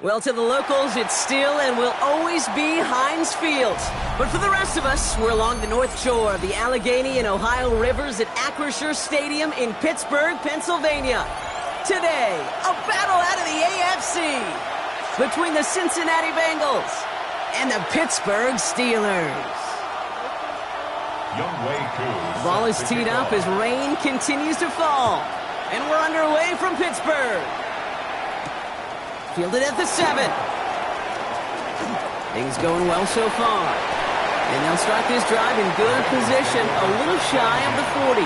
Well, to the locals, it's still and will always be Heinz Field. But for the rest of us, we're along the north shore of the Allegheny and Ohio rivers at Acrisure Stadium in Pittsburgh, Pennsylvania. Today, a battle out of the AFC between the Cincinnati Bengals and the Pittsburgh Steelers. The ball is teed up as rain continues to fall. And we're underway from Pittsburgh. Fielded at the 7. Things going well so far. And they'll start this drive in good position, a little shy of the 40.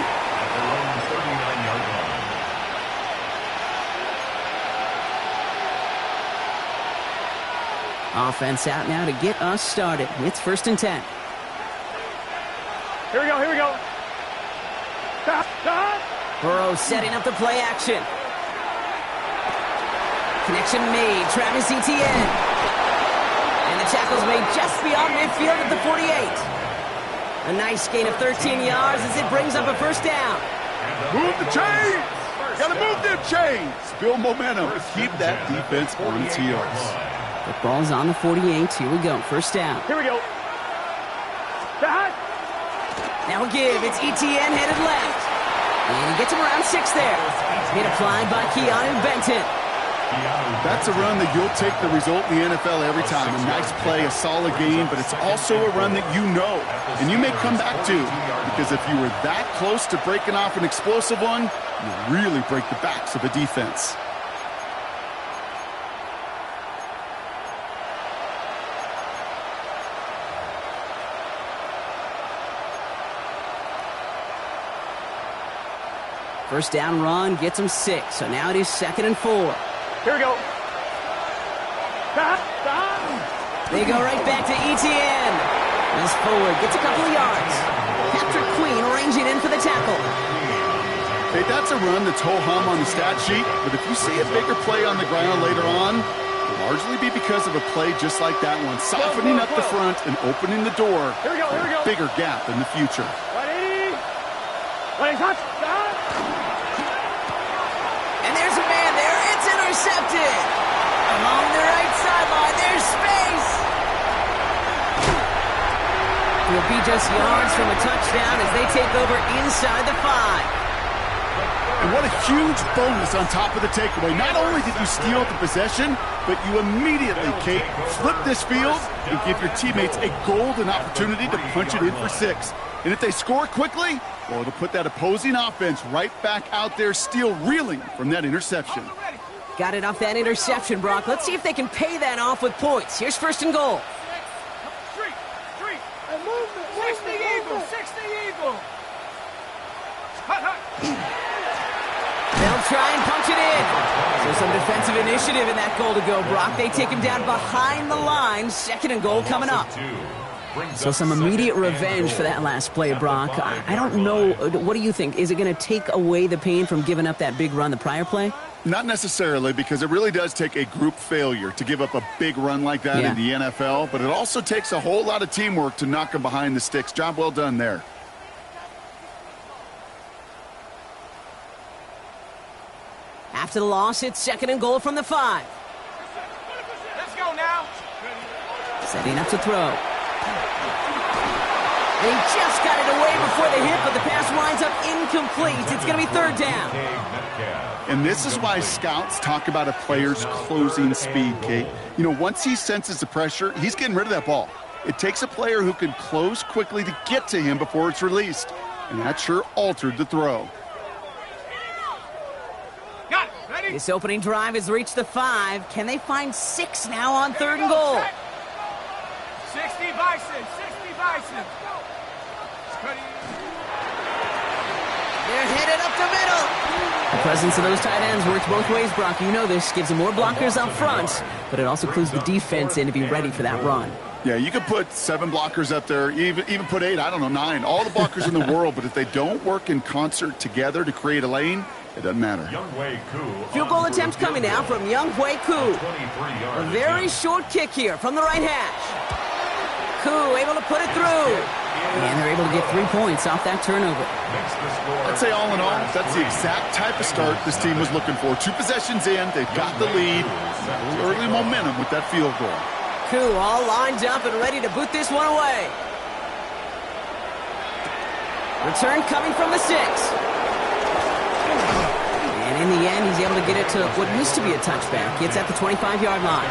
Offense out now to get us started. It's 1st and 10. Here we go, here we go. Burrow setting up the play action. Connection made. Travis Etienne. And the tackle's made just beyond midfield at the 48. A nice gain of 13 yards as it brings up a 1st down. Move the chains! Gotta move them chains! Build momentum. Keep that defense on its heels. The ball's on the 48. Here we go. 1st down. Here we go. Now a give. It's Etienne headed left. And he gets him around 6 there. Hit applied by Keanu Benton. That's a run that you'll take the result in the NFL every time. A nice play, a solid game, but it's also a run that you know and you may come back to, because if you were that close to breaking off an explosive one, you really break the backs of a defense. First down run gets him 6, so now it is 2nd and 4. Here we go. They go right back to Etienne. He's forward, gets a couple of yards. Patrick Queen ranging in for the tackle. Hey, that's a run that's ho-hum on the stat sheet, but if you see a bigger play on the ground later on, it'll largely be because of a play just like that one, softening up the front and opening the door for a bigger gap in the future. 180. And there's a man there. It's intercepted. Along the right sideline, there's space. He'll be just yards from a touchdown as they take over inside the 5. And what a huge bonus on top of the takeaway. Not only did you steal the possession, but you immediately, Kate, flip this field and give your teammates a golden opportunity to punch it in for 6. And if they score quickly, well, it'll put that opposing offense right back out there, still reeling from that interception. Got it off that interception, Brock. Let's see if they can pay that off with points. Here's 1st and goal. Street. And move it. 60 Eagles. 60 Eagles. They'll try and punch it in. So some defensive initiative in that goal to go, Brock. They take him down behind the line. 2nd and goal coming up. So some immediate revenge for that last play, Brock. I don't know. What do you think? Is it going to take away the pain from giving up that big run the prior play? Not necessarily, because it really does take a group failure to give up a big run like that in the NFL, but it also takes a whole lot of teamwork to knock them behind the sticks. Job well done there. After the loss, it's 2nd and goal from the 5. Let's go now. Setting up to throw. And he just got it away before the hit, but the pass winds up incomplete. It's going to be 3rd down. And this is why scouts talk about a player's closing speed, Kate. You know, once he senses the pressure, he's getting rid of that ball. It takes a player who can close quickly to get to him before it's released. And that sure altered the throw. Got it. Ready? This opening drive has reached the 5. Can they find 6 now on 3rd and goal? 60 Bison. 60 Bison. They're headed up the middle. The presence of those tight ends works both ways, Brock. You know this. Gives them more blockers up front, but it also clues the defense in to be ready for that run. Yeah, you could put 7 blockers up there, even put 8, I don't know, 9. All the blockers in the world, but if they don't work in concert together to create a lane, it doesn't matter. Field goal attempt coming now from Young Hui Koo. A very short kick here from the right hash. Koo able able to put it through. And they're able to get 3 points off that turnover. I'd say all in all, that's the exact type of start this team was looking for. 2 possessions in, they've got the lead. Early momentum with that field goal. Cool, all lined up and ready to boot this one away. Return coming from the 6. And in the end, he's able to get it to what used to be a touchback. It's at the 25-yard line.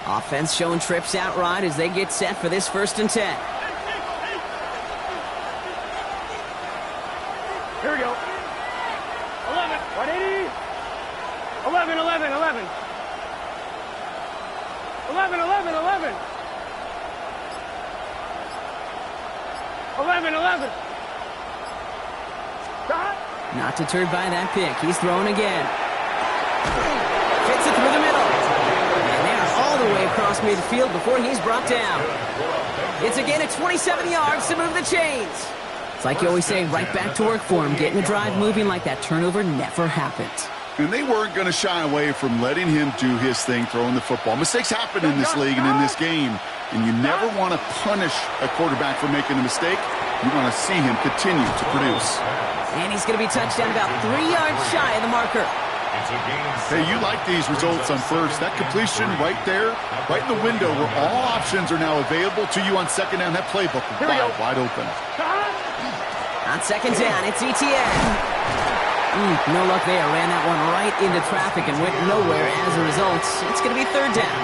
Offense showing trips out right as they get set for this 1st and 10. Here we go. 11. 180. 11, 11, 11. 11, 11, 11. 11, 11. Not deterred by that pick. He's throwing again. Fits it through the middle. And they're all the way across midfield before he's brought down. It's again at 27 yards to move the chains. It's like you always say, right back to work for him. Getting the drive moving like that turnover never happened. And they weren't going to shy away from letting him do his thing, throwing the football. Mistakes happen in this league and in this game. And you never want to punish a quarterback for making a mistake. You want to see him continue to produce. And he's going to be touched down about 3 yards shy of the marker. Hey, you like these results on first. That completion right there, right in the window where all options are now available to you on second down. That playbook is wide open. On second down, it's ETN. No luck there. Ran that one right into traffic and went nowhere as a result. It's going to be 3rd down.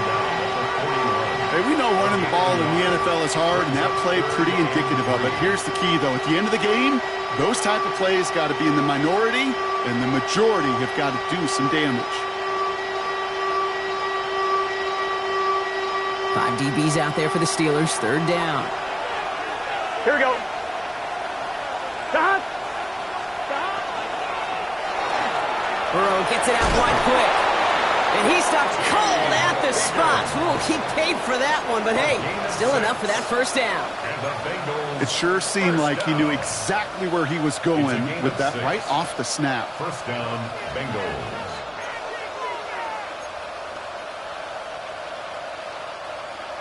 Hey, we know running the ball in the NFL is hard, and that play pretty indicative of it. Here's the key, though. At the end of the game, those type of plays got to be in the minority, and the majority have got to do some damage. 5 DBs out there for the Steelers. 3rd down. Here we go. Burrow gets it out wide quick. And he stops cold at the spot. Ooh, he paid for that one, but hey, still enough for that 1st down. It sure seemed like he knew exactly where he was going with that right off the snap. 1st down, Bengals.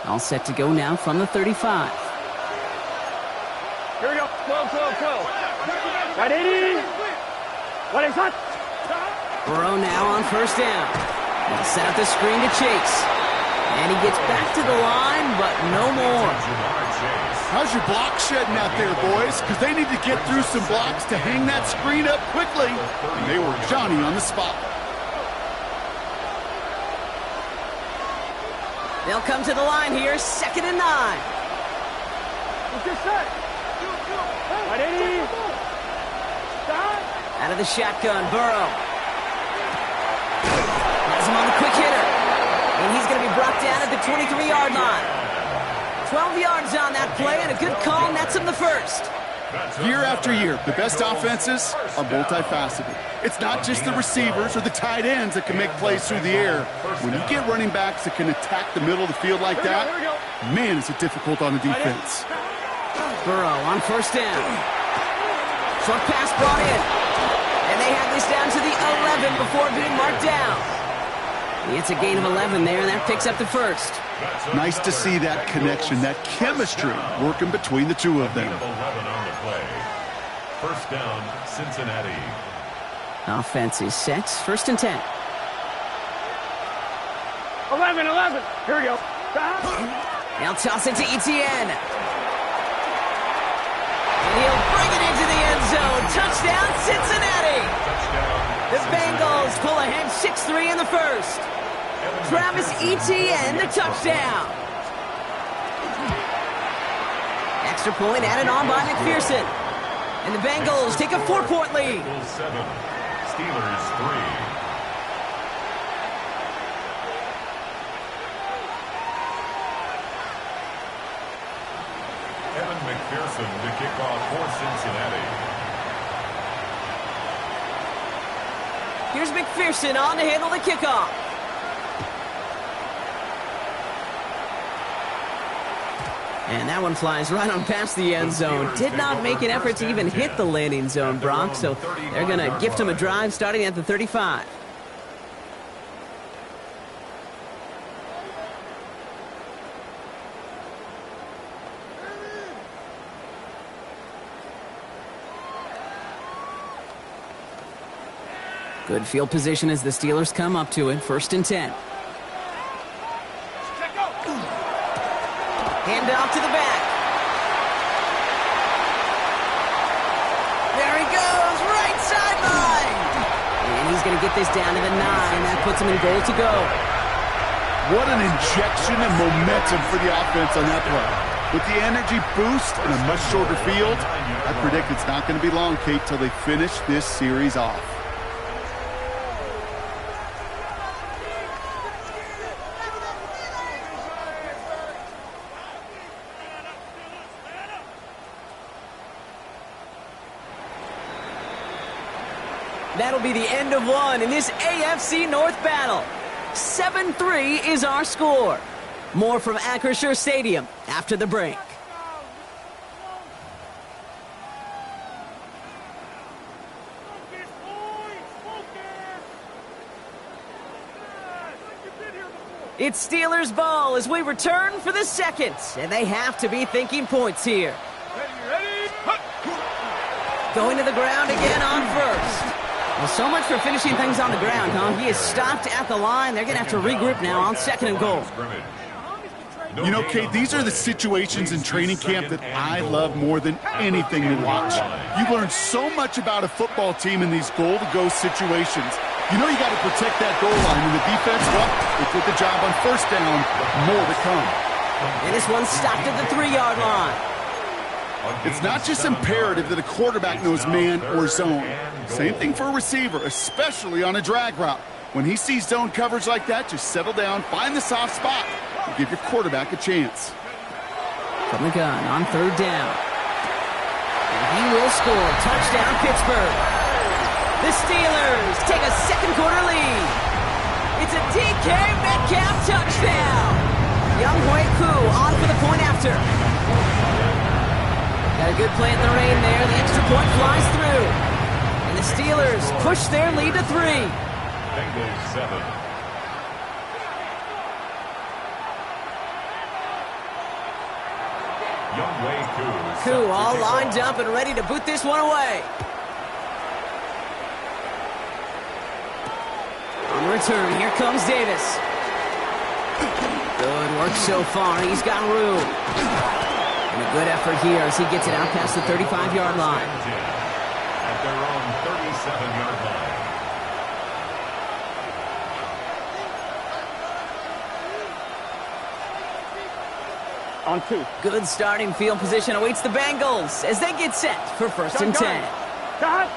All set to go now from the 35. Here we go. 12, 12, 12. 180. What is that? Burrow now on 1st down. He'll set up the screen to Chase. And he gets back to the line, but no more. How's your block shedding out there, boys? Because they need to get through some blocks to hang that screen up quickly. And they were Johnny on the spot. They'll come to the line here, 2nd and 9. What's this set? 180. Out of the shotgun, Burrow. Has him on the quick hitter. And he's going to be brought down at the 23-yard line. 12 yards on that play, and a good call nets him the 1st. Year after year, the best offenses are multifaceted. It's not just the receivers or the tight ends that can make plays through the air. When you get running backs that can attack the middle of the field like that, man, is it difficult on the defense. Burrow on 1st down. Short pass brought in. And they have this down to the 11 before being marked down. It's a gain of 11 there, and that picks up the 1st. Nice to see that connection, that chemistry working between the two of them. 11 on the play. 1st down, Cincinnati. Offense is set. 1st and 10. 11, 11. Here we go. They'll toss it to ETN. And he'll bring it into the end zone. Touchdown, Cincinnati. The Bengals pull ahead 6-3 in the 1st. Travis Etienne, the touchdown. Extra point added on by McPherson. And the Bengals take a 4-point lead. Bengals 7, Steelers 3. Evan McPherson to kick off for Cincinnati. Here's McPherson on to handle the kickoff. And that one flies right on past the end zone. Did not make an effort to even hit the landing zone, Brock, so they're going to gift him a drive starting at the 35. Good field position as the Steelers come up to it. 1st and 10. Hand off to the back. There he goes, right sideline. And he's going to get this down to the 9. That puts him in goal to go. What an injection and momentum for the offense on that play. With the energy boost and a much shorter field, I predict it's not going to be long, Kate, till they finish this series off. That'll be the end of one in this AFC North battle. 7-3 is our score. More from Acrisure Stadium after the break. It's Steelers ball as we return for the second, and they have to be thinking points here. Going to the ground again on first. Well, so much for finishing things on the ground, huh? He is stopped at the line. They're going to have to regroup now on 2nd and goal. You know, Kate, these are the situations in training camp that I love more than anything to watch. You learn so much about a football team in these goal-to-go situations. You know you got to protect that goal line, and the defense, well, they did the job on 1st down. More to come. And this one's stopped at the 3-yard line. It's not just imperative that a quarterback knows man or zone. Same thing for a receiver, especially on a drag route. When he sees zone coverage like that, just settle down, find the soft spot, and give your quarterback a chance. From the gun on 3rd down. And he will score. Touchdown, Pittsburgh. The Steelers take a 2nd quarter lead. It's a DK Metcalf touchdown. Young Hui Koo on for the point after. Got a good play in the rain there. The extra point flies through. And the Steelers push their lead to 3. Bengals 7. Koo all lined up and ready to boot this one away. On return, here comes Davis. Good work so far. He's got room. And a good effort here as he gets it out past the 35-yard line. At their own 37-yard line. On 2. Good starting field position awaits the Bengals as they get set for 1st and 10. Stop.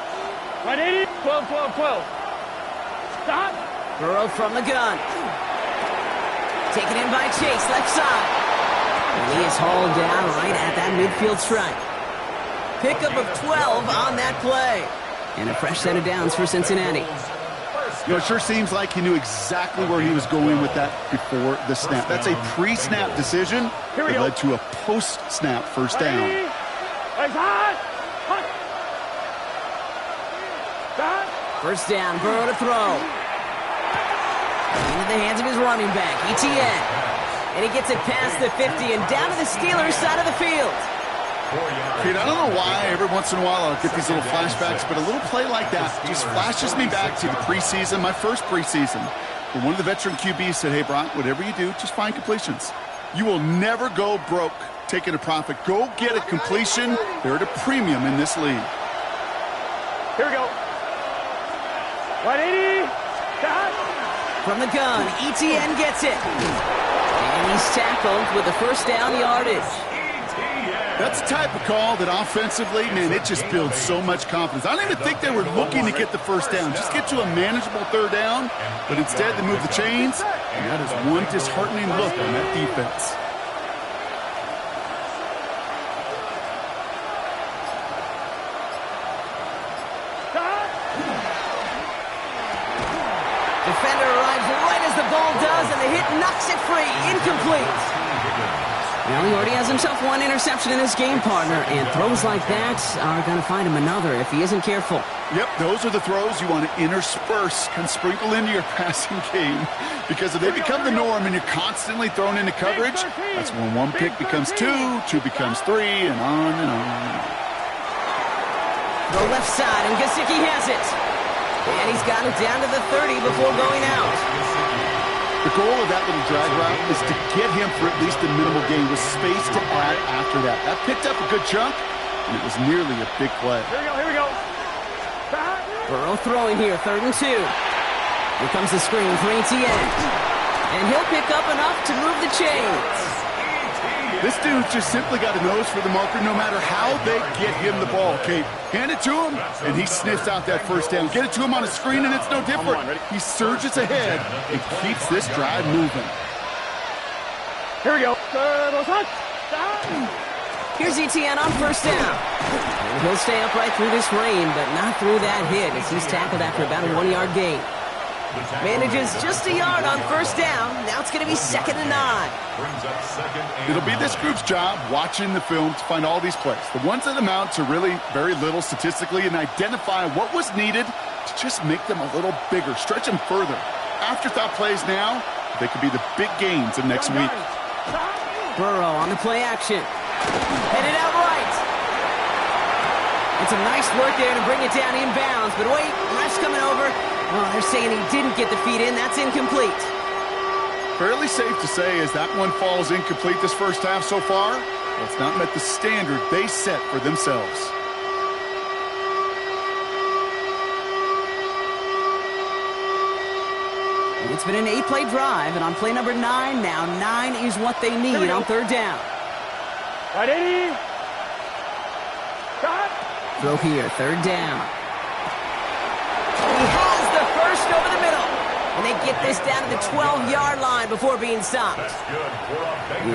180. 12, 12, 12. Stop. Burrow from the gun. Taken in by Chase, left side. And he is hauled down right at that midfield stripe. Pickup of 12 on that play. And a fresh set of downs for Cincinnati. You know, it sure seems like he knew exactly where he was going with that before the snap. That's a pre-snap decision that led to a post-snap 1st down. First down, Burrow to throw. Into the hands of his running back, ETN. And he gets it past the 50 and down to the Steelers side of the field. Pete, I don't know why every once in a while I'll get these little flashbacks, but a little play like that just flashes me back to the preseason, my first preseason. But one of the veteran QBs said, hey, Brock, whatever you do, just find completions. You will never go broke taking a profit. Go get a completion. They're at a premium in this league. Here we go. 180. Stop. From the gun, ETN gets it. And he's tackled with the 1st down yardage. That's the type of call that offensively, man, it just builds so much confidence. I don't even think they were looking to get the 1st down. Just get to a manageable 3rd down, but instead they move the chains, and that is one disheartening look on that defense. Defender arrives right as the ball does, and the hit knocks it free. Incomplete. Well, he already has himself one interception in his game, partner, and throws like that are going to find him another if he isn't careful. Yep, those are the throws you want to intersperse and sprinkle into your passing game, because if they become the norm and you're constantly thrown into coverage, that's when one pick becomes two, two becomes three, and on and on and on. The left side, and Gesicki has it. And he's got it down to the 30 before going out. The goal of that little drag route is to get him for at least a minimal gain with space to add after that. That picked up a good chunk, and it was nearly a big play. Here we go. Burrow throwing here, 3rd and 2. Here comes the screen for Etienne. And he'll pick up enough to move the chains. This dude's just simply got a nose for the marker no matter how they get him the ball, Kate. Hand it to him, and he sniffs out that first down. Get it to him on a screen, and it's no different. He surges ahead and keeps this drive moving. Here we go. Here's Etienne on 1st down. And he'll stay upright through this rain, but not through that hit as he's tackled after about a 1-yard gain. Manages just a yard on 1st down. Now it's going to be 2nd and 9. It'll be this group's job watching the film to find all these plays. The ones that amount to really very little statistically, and identify what was needed to just make them a little bigger, stretch them further. Afterthought plays now, they could be the big gains of next week. Burrow on the play action. Headed out right. And some nice work there to bring it down inbounds. But wait, ref's coming over. Oh, they're saying he didn't get the feet in. That's incomplete. Fairly safe to say as that one falls incomplete this first half so far, well, it's not met the standard they set for themselves. It's been an 8-play drive, and on play number 9 now, 9 is what they need on 3rd down. Right, 80. Cut. Throw here, 3rd down. He has the first over the middle. And they get this down to the 12-yard line before being stopped.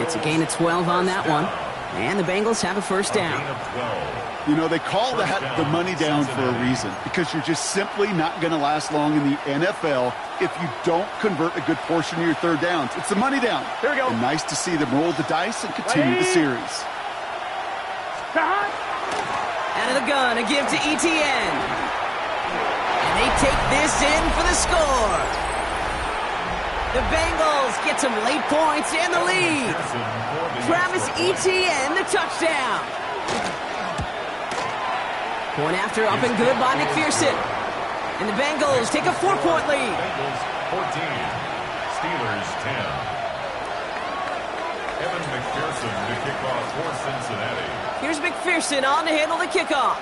It's a gain of 12 on that one. And the Bengals have a 1st down. You know, they call that the money down for a reason, because you're just simply not going to last long in the NFL if you don't convert a good portion of your 3rd downs. It's the money down. Here we go. And nice to see them roll the dice and continue the series. Out of the gun, a give to Etienne. And they take this in for the score. The Bengals get some late points and the lead. Travis Etienne, the touchdown. Point after, up and good by McPherson. And the Bengals take a 4-point lead. Bengals 14, Steelers 10. Evan McPherson to kick off for Cincinnati. Here's McPherson on to handle the kickoff.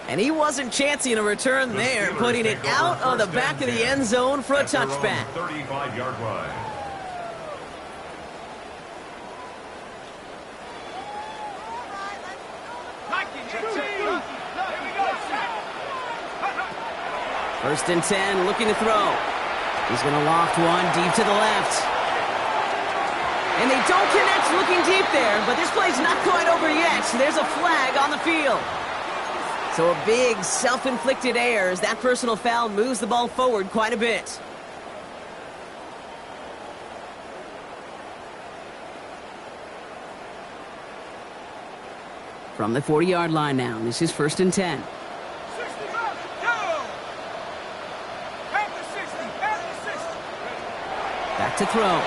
And he wasn't chancing a return there, putting it out on the back of the end zone for a touchback. 35-yard line. First and 10, looking to throw. He's going to loft one deep to the left. And they don't connect looking deep there, but this play's not quite over yet. There's a flag on the field. So a big self-inflicted error as that personal foul moves the ball forward quite a bit. From the 40-yard line now, this is 1st and 10. Back to throw.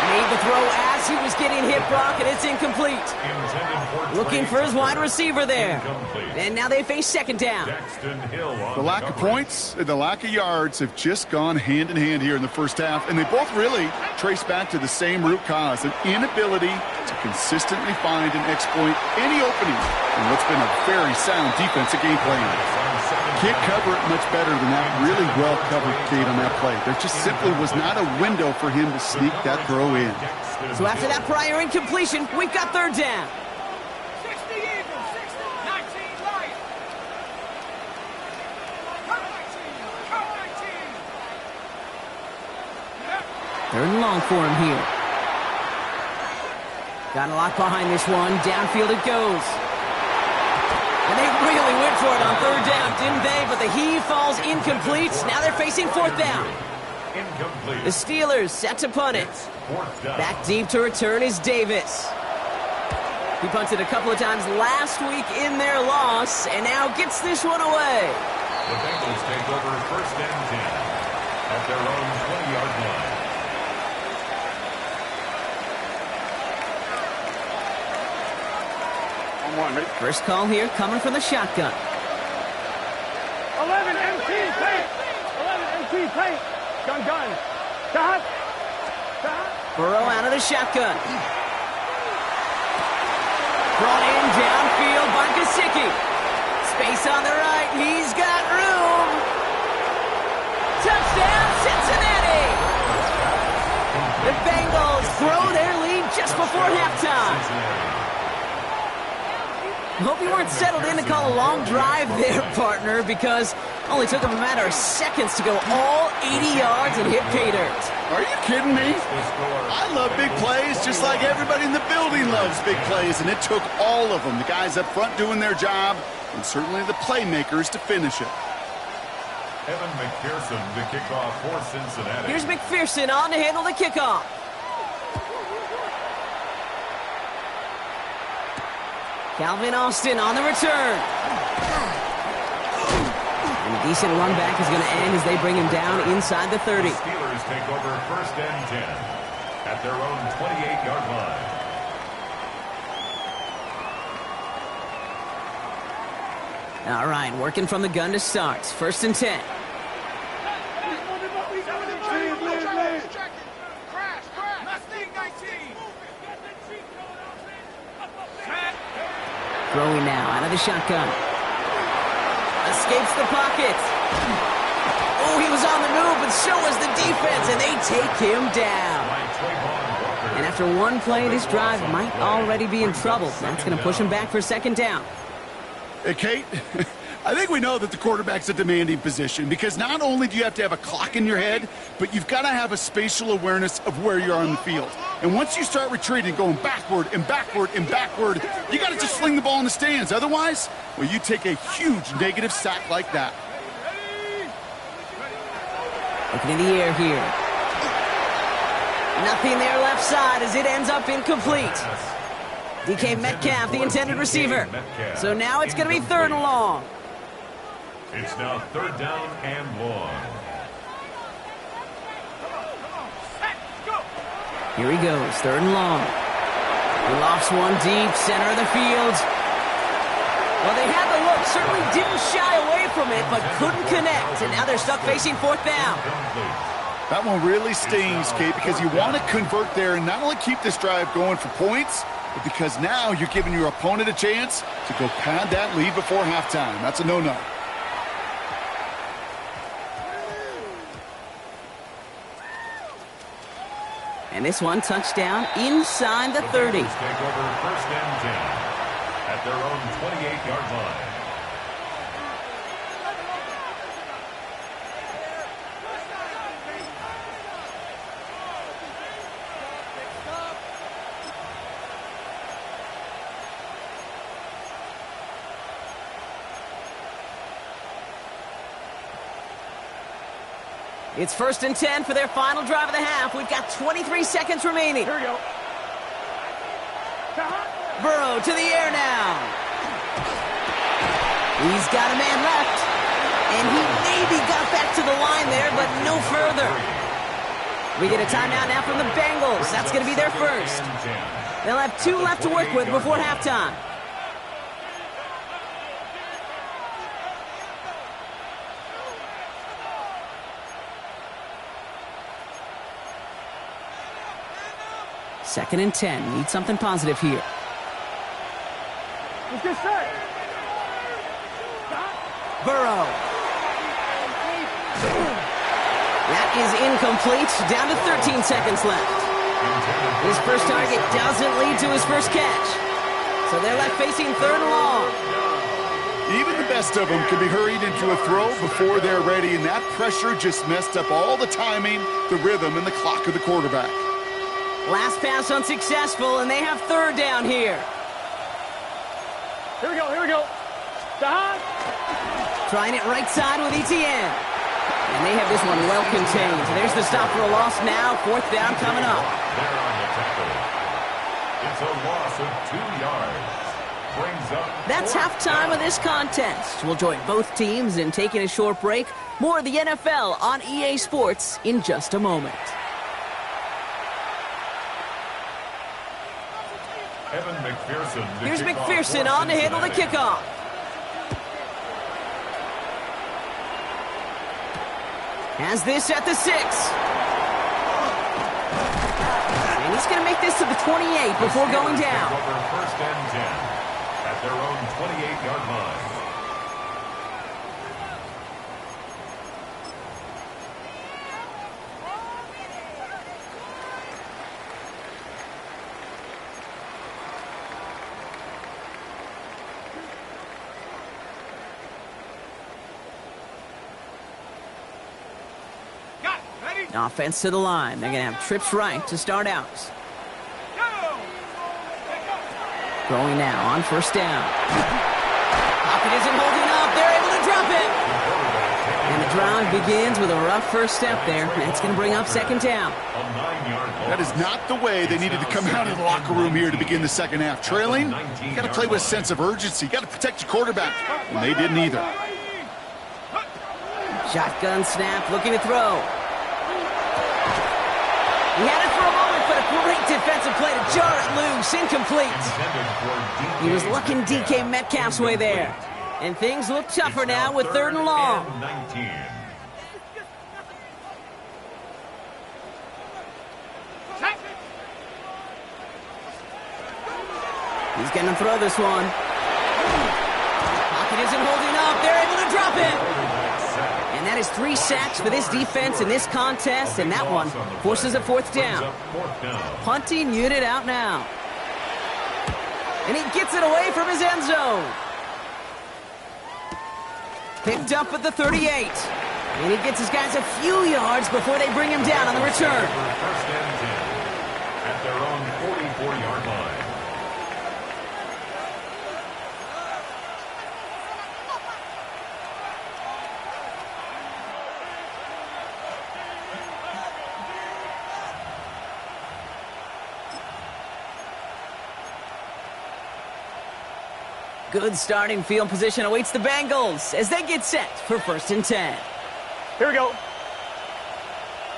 Made the throw as he was getting hit, Brock, and it's incomplete. Looking for his wide receiver there. And now they face 2nd down. The lack of points and the lack of yards have just gone hand in hand here in the first half, and they both really trace back to the same root cause, an inability to consistently find and exploit any opening in what's been a very sound defensive game plan. Can't cover it much better than that. Really well covered, Kate, on that play. There just simply was not a window for him to sneak that throw in. So after that prior incompletion, we've got 3rd down. 60 Eagles, 60, 19 Lions. Come 19. 3rd and long for him here. Got a lot behind this one. Downfield it goes. And they really went for it on third down, didn't they? But the heave falls incomplete. Now they're facing fourth down. Incomplete. The Steelers set to punt it. Fourth down. Back deep to return is Davis. He punted a couple of times last week in their loss, and now gets this one away. The Bengals take over first and 10 at their own 20-yard line. First call here coming from the shotgun. 11 MT paint. 11 MT paint. Gun. Dot. Burrow out of the shotgun. Brought in downfield by Gesicki. Space on the right. He's got room. Touchdown, Cincinnati. The Bengals grow their lead just before halftime. Hope you weren't settled in to call a long drive there, partner, because it only took them a matter of seconds to go all 80 yards and hit pay dirt. Are you kidding me? I love big plays just like everybody in the building loves big plays, and it took all of them, the guys up front doing their job, and certainly the playmakers to finish it. Evan McPherson to kick off for Cincinnati. Here's McPherson on to handle the kickoff. Calvin Austin on the return. And a decent run back is going to end as they bring him down inside the 30. The Steelers take over first and 10 at their own 28-yard line. All right, working from the gun to start. First and 10. Throwing now out of the shotgun. Escapes the pocket. Oh, he was on the move, but so was the defense, and they take him down. And after one play, this drive might already be in trouble. That's going to push him back for second down. Hey, Kate, I think we know that the quarterback's a demanding position because not only do you have to have a clock in your head, but you've got to have a spatial awareness of where you are on the field. And once you start retreating, going backward and backward and backward, you got to just sling the ball in the stands. Otherwise, well, you take a huge negative sack like that. Looking in the air here. Nothing there left side as it ends up incomplete. DK Metcalf, the intended receiver. So now it's going to be third and long. It's now third down and long. Here he goes, third and long. He lofts one deep, center of the field. Well, they had the look, certainly didn't shy away from it, but couldn't connect. And now they're stuck facing fourth down. That one really stings, Kate, because you want to convert there and not only keep this drive going for points, but because now you're giving your opponent a chance to go pad that lead before halftime. That's a no-no. And this one touchdown inside the 30. Take over first and 10 at their own 28-yard line. It's first and 10 for their final drive of the half. We've got 23 seconds remaining. Here we go. Burrow to the air now. He's got a man left. And he maybe got back to the line there, but no further. We get a timeout now from the Bengals. That's going to be their first. They'll have 2 left to work with before halftime. Second and 10. Need something positive here. Let's get set. Burrow. That is incomplete. Down to 13 seconds left. His first target doesn't lead to his first catch. So they're left facing third and long. Even the best of them can be hurried into a throw before they're ready, and that pressure just messed up all the timing, the rhythm, and the clock of the quarterback. Last pass unsuccessful, and they have third down here. Here we go, here we go. Trying it right side with Etienne. And they have this one well contained. There's the stop for a loss now. 4th down coming up. There on the tackle. It's a loss of 2 yards. Brings up That's halftime of this contest. We'll join both teams in taking a short break. More of the NFL on EA Sports in just a moment. Evan McPherson. Here's McPherson on to handle the kickoff. Has this at the 6. And he's going to make this to the 28 before going down. Over 1st and 10 at their own 28-yard line. Offense to the line. They're going to have trips right to start out. Going now on 1st down. Pocket isn't holding up. They're able to drop it. And the drive begins with a rough first step there. That's going to bring up 2nd down. That is not the way they needed to come out of the locker room here to begin the second half. Trailing, you got to play with a sense of urgency. You got to protect your quarterback. And they didn't either. Shotgun snap, looking to throw. He had it for a moment, but a great defensive play to jar it loose. Incomplete. He was looking DK Metcalf's way there. And things look tougher now with 3rd and long. He's going to throw this one. Pocket isn't holding up. They're able to drop it. And that is 3 sacks for this defense in this contest, and that one forces a 4th down. Punting unit out now. And he gets it away from his end zone. Picked up at the 38. And he gets his guys a few yards before they bring him down on the return. 1st and 10 at their own 44-yard line. Good starting field position awaits the Bengals as they get set for 1st and 10. Here we go.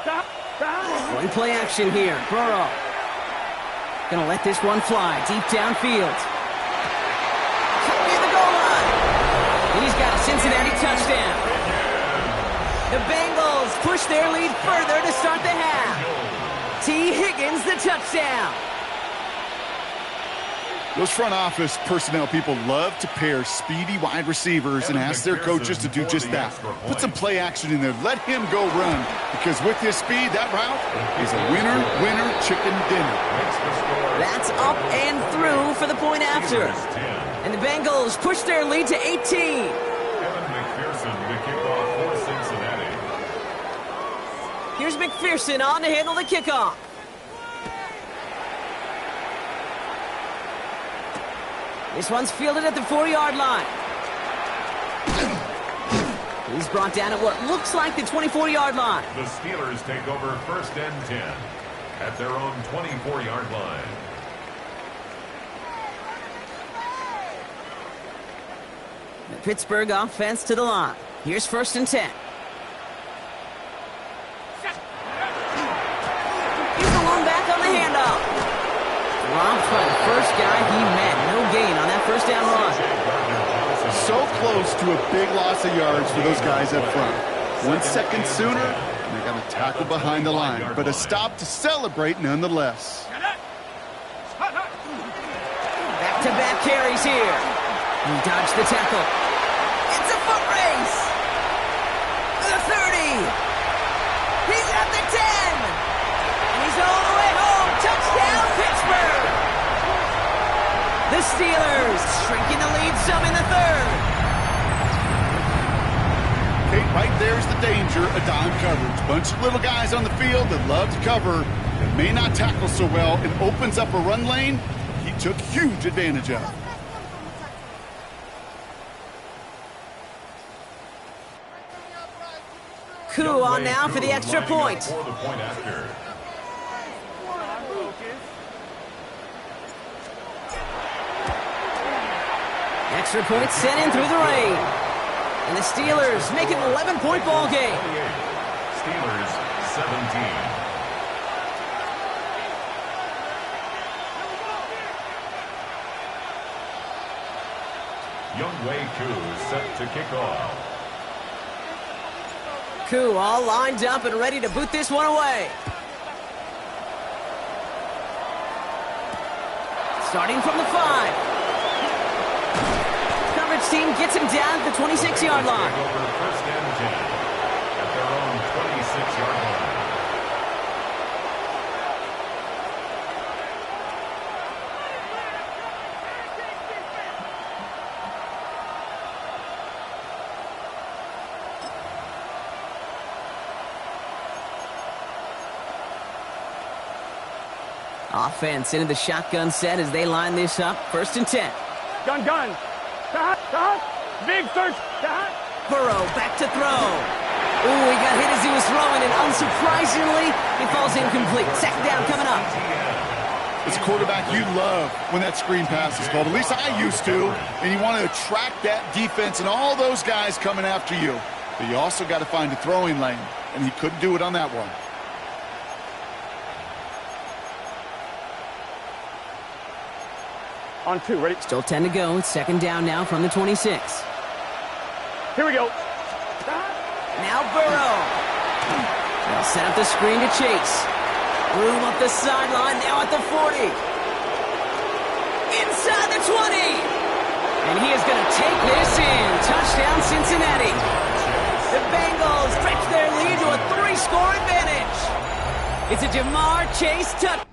Going play action here. Burrow. Gonna let this one fly deep downfield. Near the goal line. And he's got a Cincinnati touchdown. The Bengals push their lead further to start the half. T. Higgins the touchdown. Those front office personnel people love to pair speedy wide receivers and ask their coaches to do just that. Put some play action in there. Let him go run. Because with his speed, that route is a winner, winner, chicken dinner. That's up and through for the point after. And the Bengals push their lead to 18. Evan McPherson to kick off for Cincinnati. Here's McPherson on to handle the kickoff. This one's fielded at the 4-yard line. He's brought down at what looks like the 24-yard line. The Steelers take over 1st and 10 at their own 24-yard line. The Pittsburgh offense to the line. Here's 1st and 10. Here's the long back on the handoff. Dropped by the first guy he met. No gain on that 1st down run. So close to a big loss of yards for those guys up front. 1 second sooner, and they got a tackle behind the line. But a stop to celebrate nonetheless. Back-to-back carries here. He dodged the tackle. It's a foot race. The 30. He's at the 10. And he's all the way home. Touchdown, Pittsburgh. The Steelers shrinking the lead some in the 3rd. Kate, right there's the danger of dime coverage. Bunch of little guys on the field that love to cover, that may not tackle so well, and opens up a run lane he took huge advantage of. Koo on now for the extra point. For the point after. Extra point sent in through the rain. And the Steelers make it an 11-point ball game. Steelers 17. Younghoe Koo set to kick off. Koo all lined up and ready to boot this one away. Starting from the 5. Coverage team gets him down at the 26-yard line. Over first and 10 at their own 26-yard line. Offense into the shotgun set as they line this up. First and 10. Gun. Big search. Burrow back to throw. Ooh, he got hit as he was throwing, and unsurprisingly, he falls incomplete. Second down coming up. As a quarterback, you love when that screen pass is called. At least I used to. And you want to attract that defense and all those guys coming after you. But you also got to find a throwing lane, and he couldn't do it on that one. On 2, ready? Still 10 to go. It's second down now from the 26. Here we go. Now Burrow. They'll set up the screen to Chase. Room up the sideline, now at the 40. Inside the 20. And he is going to take this in. Touchdown, Cincinnati. The Bengals stretch their lead to a 3-score advantage. It's a Jamar Chase touchdown.